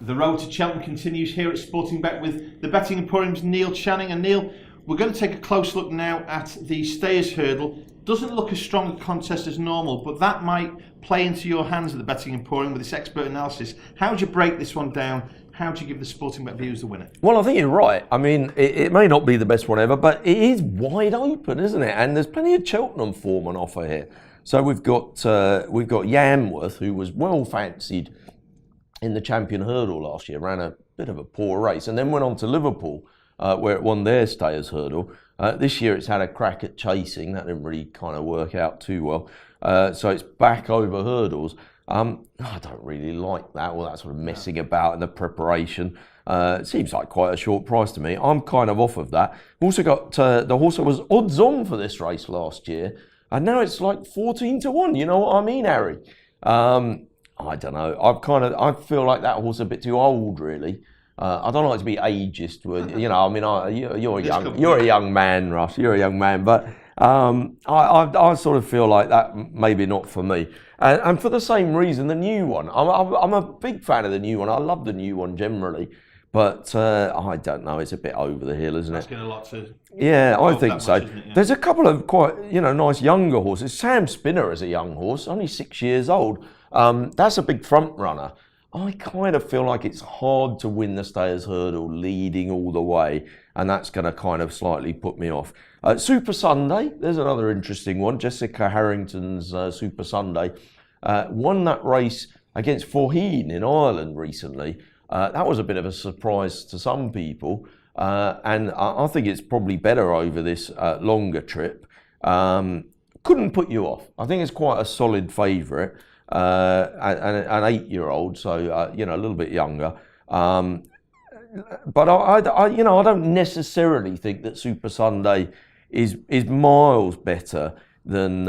The road to Cheltenham continues here at Sporting Bet with the Betting Emporium's Neil Channing. And Neil, we're going to take a close look now at the Stayers Hurdle. Doesn't look as strong a contest as normal, but that might play into your hands at the Betting Emporium with this expert analysis. How would you break this one down? How do you give the Sporting Bet viewers the winner? Well, I think you're right. I mean, it may not be the best one ever, but it is wide open, isn't it? And there's plenty of Cheltenham form on offer here. So we've got Yamworth, who was well fancied in the Champion Hurdle last year, ran a bit of a poor race, and then went on to Liverpool, where it won their Stayers Hurdle. This year it's had a crack at chasing. That didn't really kind of work out too well. So it's back over hurdles. I don't really like that, all that sort of messing about in the preparation. It seems like quite a short price to me. I'm kind of off of that. We've also got the horse that was odds on for this race last year, and now it's like 14 to 1. You know what I mean, Harry? I don't know. I feel like that horse is a bit too old, really. I don't like to be ageist. You know, I mean, you're a young man, Russ. You're a young man, but I sort of feel like that maybe not for me. And for the same reason, the new one. I'm a big fan of the new one. I love the new one generally, but I don't know. It's a bit over the hill, isn't it? Asking a lot to. Yeah, I think so. Much, yeah. There's a couple of quite nice younger horses. Sam Spinner is a young horse, only 6 years old. That's a big front runner. I kind of feel like it's hard to win the Stayers Hurdle leading all the way, and that's going to kind of slightly put me off. Super Sunday, there's another interesting one. Jessica Harrington's Super Sunday won that race against Forheen in Ireland recently. That was a bit of a surprise to some people, and I think it's probably better over this longer trip. Couldn't put you off. I think it's quite a solid favourite. An 8-year-old, so a little bit younger. But I don't necessarily think that Super Sunday is miles better than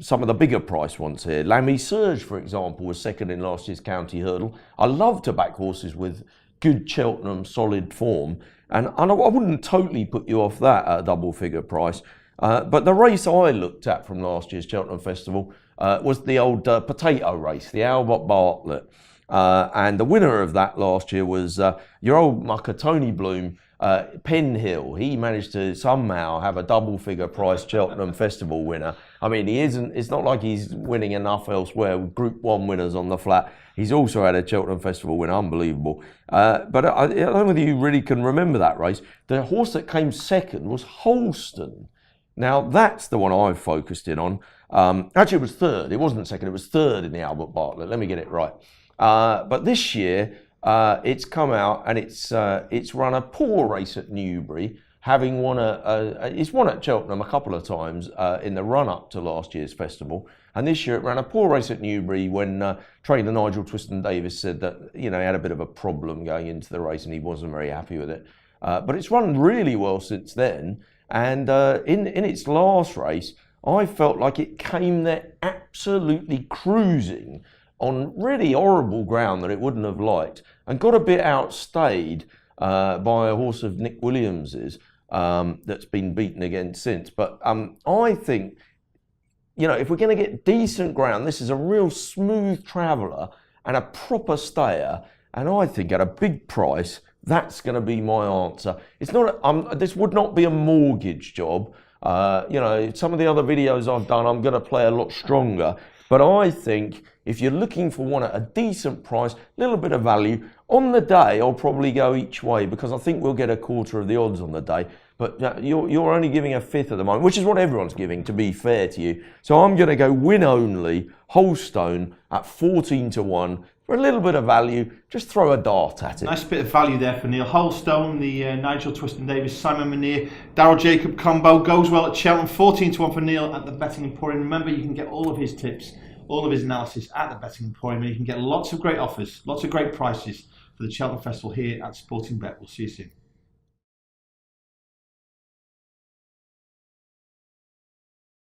some of the bigger price ones here. Lamy Surge, for example, was second in last year's County Hurdle. I love to back horses with good Cheltenham solid form, and I wouldn't totally put you off that at a double figure price. But the race I looked at from last year's Cheltenham Festival was the old potato race, the Albert Bartlett. And the winner of that last year was your old mucker, Tony Bloom, Penn Hill. He managed to somehow have a double figure price Cheltenham Festival winner. I mean, it's not like he's winning enough elsewhere with Group 1 winners on the flat. He's also had a Cheltenham Festival win, unbelievable. But I don't know whether you really can remember that race. The horse that came second was Holston. Now, that's the one I've focused in on. Actually, it was third. It wasn't second. It was third in the Albert Bartlett. Let me get it right. But this year, it's come out and it's run a poor race at Newbury, having won it's won at Cheltenham a couple of times in the run-up to last year's festival. And this year, it ran a poor race at Newbury when trainer Nigel Twiston-Davies said that he had a bit of a problem going into the race and he wasn't very happy with it. But it's run really well since then. And in its last race, I felt like it came there absolutely cruising on really horrible ground that it wouldn't have liked, and got a bit outstayed by a horse of Nick Williams's that's been beaten again since. But I think, if we're going to get decent ground, this is a real smooth traveller and a proper stayer, and I think at a big price, that's going to be my answer. It's not. This would not be a mortgage job. Some of the other videos I've done, I'm going to play a lot stronger. But I think if you're looking for one at a decent price, a little bit of value, on the day I'll probably go each way because I think we'll get a quarter of the odds on the day. But you're only giving a fifth at the moment, which is what everyone's giving, to be fair to you. So I'm going to go win only, Holstone at 14 to 1. For a little bit of value, just throw a dart at it. Nice bit of value there for Neil. Holstone, the Nigel Twiston-Davies, Simon Muneer, Darryl Jacob combo goes well at Cheltenham. 14 to 1 for Neil at the Betting Emporium. Remember, you can get all of his tips, all of his analysis at the Betting Emporium, and you can get lots of great offers, lots of great prices for the Cheltenham Festival here at Sporting Bet. We'll see you soon.